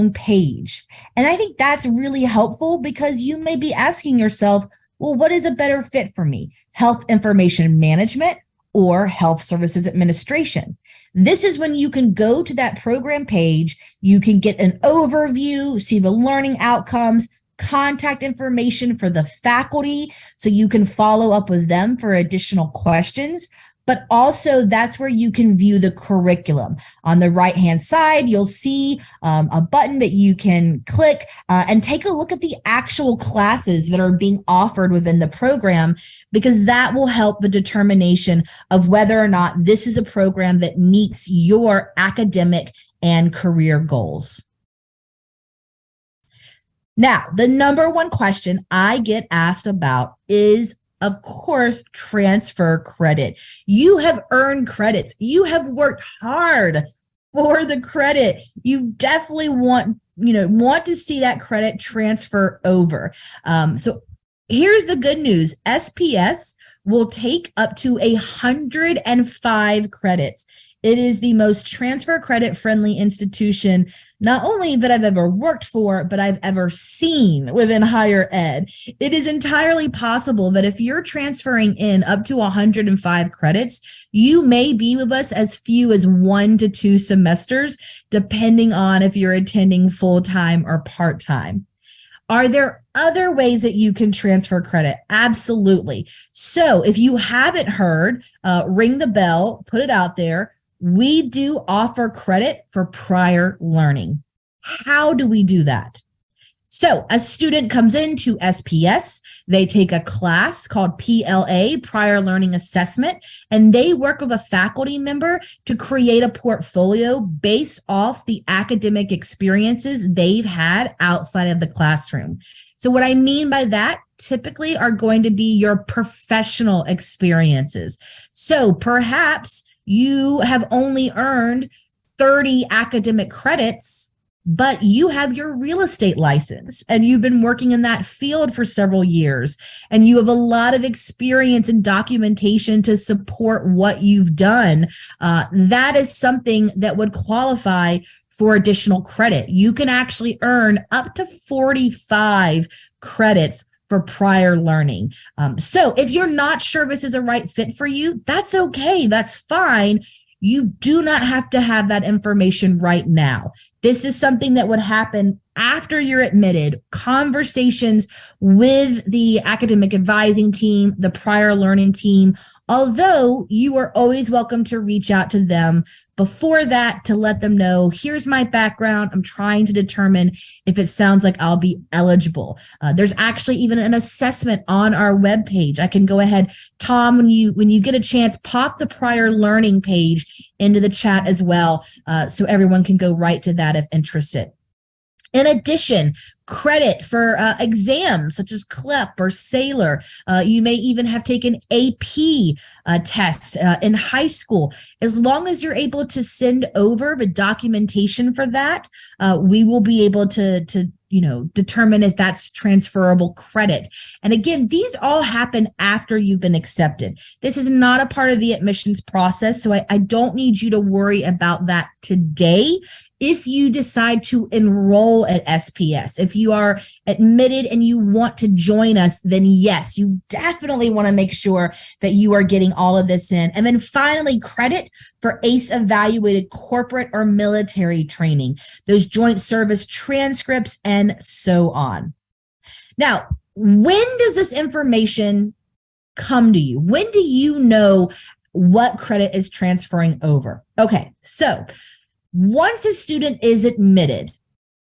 own page. And I think that's really helpful because you may be asking yourself, well, what is a better fit for me? Health information management or health services administration? This is when you can go to that program page, you can get an overview, see the learning outcomes, contact information for the faculty so you can follow up with them for additional questions. But also that's where you can view the curriculum. On the right-hand side, you'll see a button that you can click and take a look at the actual classes that are being offered within the program, because that will help the determination of whether or not this is a program that meets your academic and career goals. Now, the number one question I get asked about is, of course, transfer credit. You have earned credits. You have worked hard for the credit. You definitely want to see that credit transfer over. So here's the good news. SPS will take up to 105 credits. It is the most transfer credit friendly institution, not only that I've ever worked for, but I've ever seen within higher ed. It is entirely possible that if you're transferring in up to 105 credits, you may be with us as few as 1 to 2 semesters, depending on if you're attending full-time or part-time. Are there other ways that you can transfer credit? Absolutely. So if you haven't heard, ring the bell, put it out there. We do offer credit for prior learning. How do we do that? So a student comes into SPS, they take a class called PLA, Prior Learning Assessment, and they work with a faculty member to create a portfolio based off the academic experiences they've had outside of the classroom. So what I mean by that typically are going to be your professional experiences. So perhaps you have only earned 30 academic credits, but you have your real estate license and you've been working in that field for several years and you have a lot of experience and documentation to support what you've done. That is something that would qualify for additional credit. You can actually earn up to 45 credits for prior learning. So if you're not sure this is a right fit for you, that's okay. That's fine. You do not have to have that information right now. This is something that would happen after you're admitted. Conversations with the academic advising team, the prior learning team, although you are always welcome to reach out to them before that to let them know, here's my background. I'm trying to determine if it sounds like I'll be eligible. There's actually even an assessment on our webpage. I can go ahead, Tom, when you get a chance, pop the prior learning page into the chat as well, so everyone can go right to that if interested. In addition, credit for exams such as CLEP or SAILR. You may even have taken AP tests in high school. As long as you're able to send over the documentation for that, we will be able to determine if that's transferable credit. And again, these all happen after you've been accepted. This is not a part of the admissions process, so I don't need you to worry about that today. If you decide to enroll at SPS, if you are admitted and you want to join us, then yes, you definitely want to make sure that you are getting all of this in. And then finally, credit for ACE evaluated corporate or military training, those joint service transcripts, and so on. Now, when does this information come to you? When do you know what credit is transferring over? Okay, so once a student is admitted,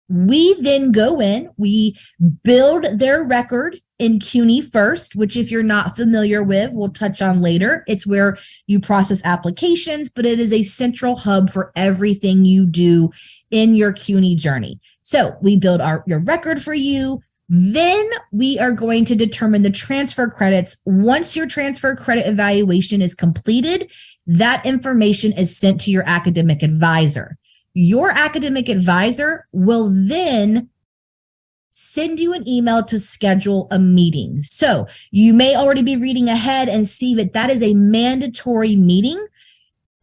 we then go in, we build their record in CUNY First, which if you're not familiar with, we'll touch on later. It's where you process applications, but it is a central hub for everything you do in your CUNY journey. So we build your record for you. Then we are going to determine the transfer credits. Once your transfer credit evaluation is completed, that information is sent to your academic advisor. Your academic advisor will then send you an email to schedule a meeting. So you may already be reading ahead and see that that is a mandatory meeting.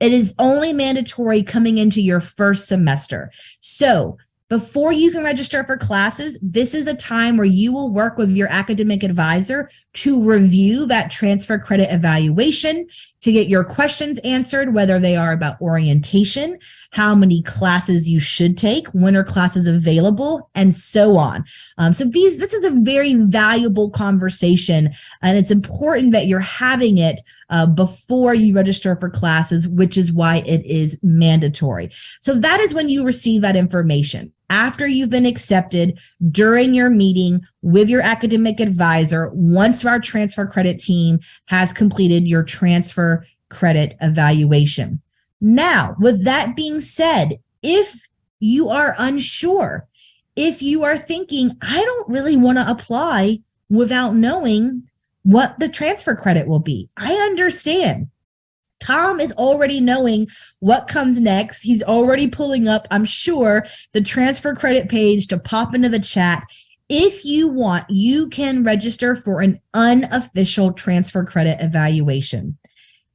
It is only mandatory coming into your first semester. So Before you can register for classes, this is a time where you will work with your academic advisor to review that transfer credit evaluation, to get your questions answered, whether they are about orientation, how many classes you should take, when are classes available, and so on. This is a very valuable conversation, and it's important that you're having it before you register for classes, which is why it is mandatory. So that is when you receive that information. After you've been accepted, during your meeting with your academic advisor, once our transfer credit team has completed your transfer credit evaluation. Now, with that being said, if you are unsure, if you are thinking, I don't really want to apply without knowing what the transfer credit will be, I understand. Tom is already knowing what comes next. He's already pulling up, I'm sure, the transfer credit page to pop into the chat. If you want, you can register for an unofficial transfer credit evaluation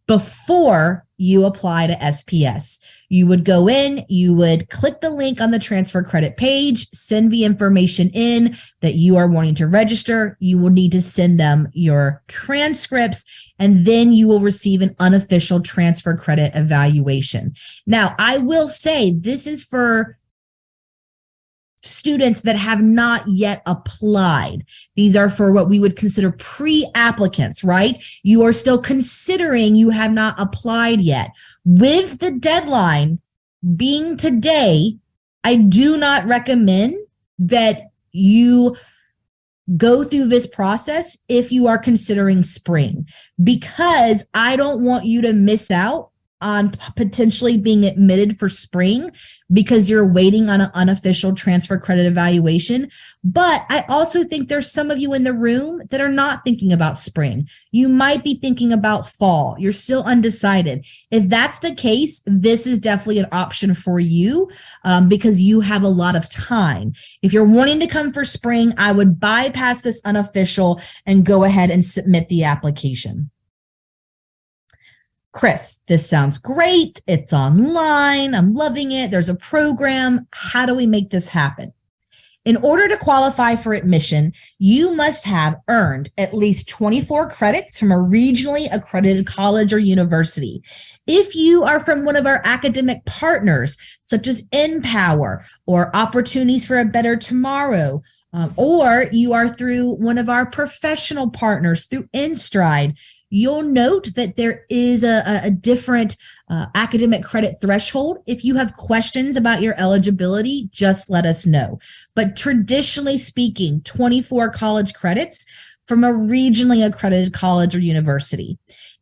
before you apply to SPS. You would go in, you would click the link on the transfer credit page, send the information in that you are wanting to register. You will need to send them your transcripts, and then you will receive an unofficial transfer credit evaluation. Now, I will say this is for students that have not yet applied. These are for what we would consider pre-applicants, right? You are still considering, you have not applied yet. With the deadline being today, I do not recommend that you go through this process if you are considering spring, because I don't want you to miss out on potentially being admitted for spring because you're waiting on an unofficial transfer credit evaluation. But I also think there's some of you in the room that are not thinking about spring. You might be thinking about fall. You're still undecided. If that's the case, this is definitely an option for you because you have a lot of time. If you're wanting to come for spring, I would bypass this unofficial and go ahead and submit the application. Chris, this sounds great. It's online. I'm loving it. There's a program. How do we make this happen? In order to qualify for admission, you must have earned at least 24 credits from a regionally accredited college or university. If you are from one of our academic partners, such as NPower or Opportunities for a Better Tomorrow, or you are through one of our professional partners through InStride, you'll note that there is a different academic credit threshold. If you have questions about your eligibility, just let us know. But traditionally speaking, 24 college credits from a regionally accredited college or university.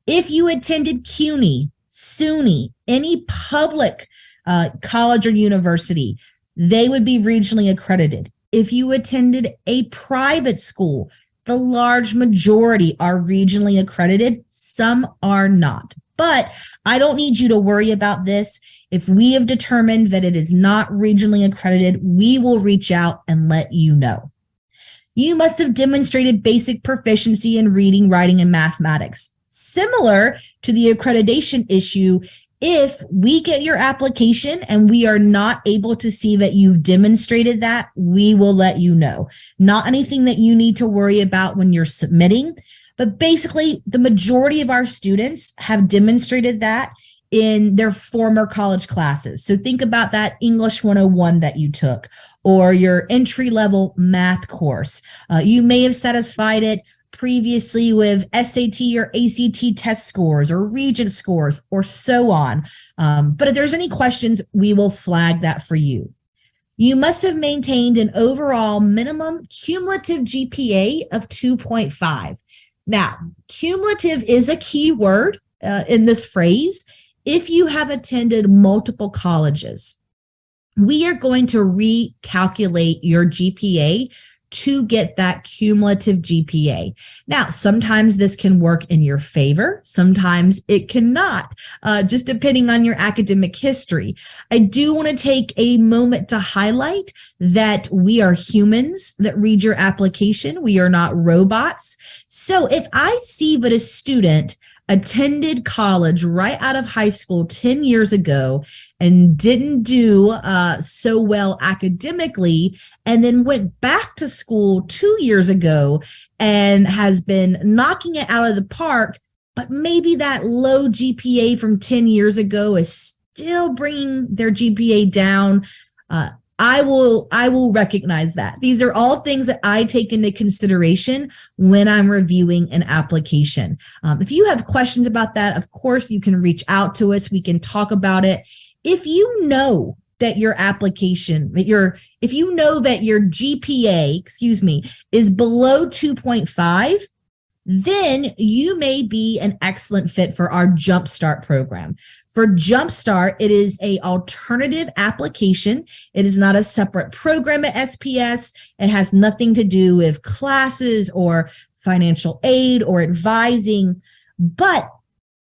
If you attended CUNY, SUNY, any public college or university, they would be regionally accredited. If you attended a private school, the large majority are regionally accredited. Some are not. But I don't need you to worry about this. If we have determined that it is not regionally accredited, we will reach out and let you know. You must have demonstrated basic proficiency in reading, writing, and mathematics. Similar to the accreditation issue, if we get your application and we are not able to see that you've demonstrated that, we will let you know. Not anything that you need to worry about when you're submitting, but basically the majority of our students have demonstrated that in their former college classes. So think about that English 101 that you took or your entry-level math course. You may have satisfied it previously with SAT or ACT test scores or Regent scores or so on. But if there's any questions, we will flag that for you. You must have maintained an overall minimum cumulative GPA of 2.5. Now, cumulative is a key word in this phrase. If you have attended multiple colleges, we are going to recalculate your GPA to get that cumulative GPA. Now, sometimes this can work in your favor. Sometimes it cannot, just depending on your academic history. I do want to take a moment to highlight that we are humans that read your application. We are not robots. So if I see that a student attended college right out of high school 10 years ago and didn't do so well academically, and then went back to school 2 years ago and has been knocking it out of the park, but maybe that low GPA from 10 years ago is still bringing their GPA down. I will recognize that. These are all things that I take into consideration when I'm reviewing an application. If you have questions about that, of course, you can reach out to us. We can talk about it. If you know that your application, if you know that your GPA, is below 2.5, then you may be an excellent fit for our Jumpstart program. For Jumpstart, it is an alternative application. It is not a separate program at SPS. It has nothing to do with classes or financial aid or advising. But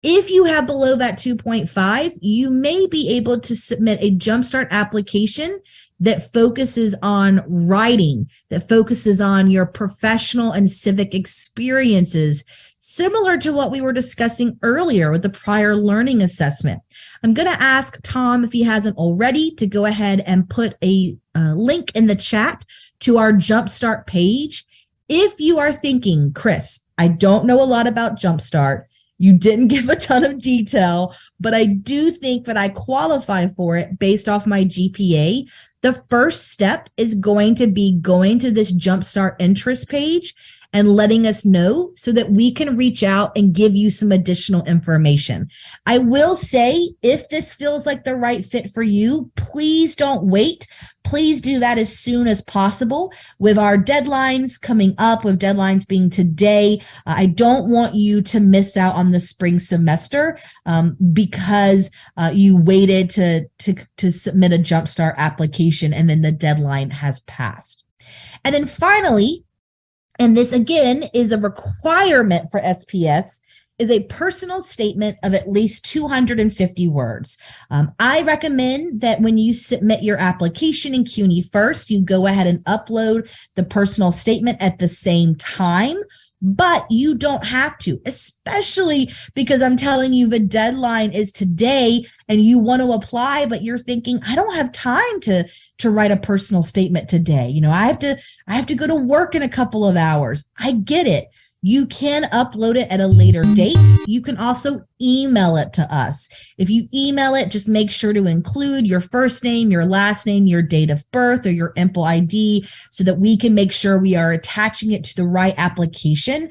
if you have below that 2.5, you may be able to submit a Jumpstart application that focuses on writing, that focuses on your professional and civic experiences, similar to what we were discussing earlier with the prior learning assessment. I'm going to ask Tom, if he hasn't already, to go ahead and put a link in the chat to our Jumpstart page. If you are thinking, Chris, I don't know a lot about Jumpstart, you didn't give a ton of detail, but I do think that I qualify for it based off my GPA. The first step is going to be going to this Jumpstart interest page and letting us know so that we can reach out and give you some additional information. I will say, if this feels like the right fit for you, please don't wait. Please do that as soon as possible. With our deadlines coming up, with deadlines being today, I don't want you to miss out on the spring semester because you waited to submit a Jumpstart application and then the deadline has passed. And then finally, and this again is a requirement for SPS, is a personal statement of at least 250 words. I recommend that when you submit your application in CUNY First, you go ahead and upload the personal statement at the same time, but you don't have to, especially because I'm telling you the deadline is today and you want to apply, but you're thinking, I don't have time to write a personal statement today. You know, I have to go to work in a couple of hours. I get it. You can upload it at a later date. You can also email it to us. If you email it, just make sure to include your first name, your last name, your date of birth, or your EMPL ID so that we can make sure we are attaching it to the right application.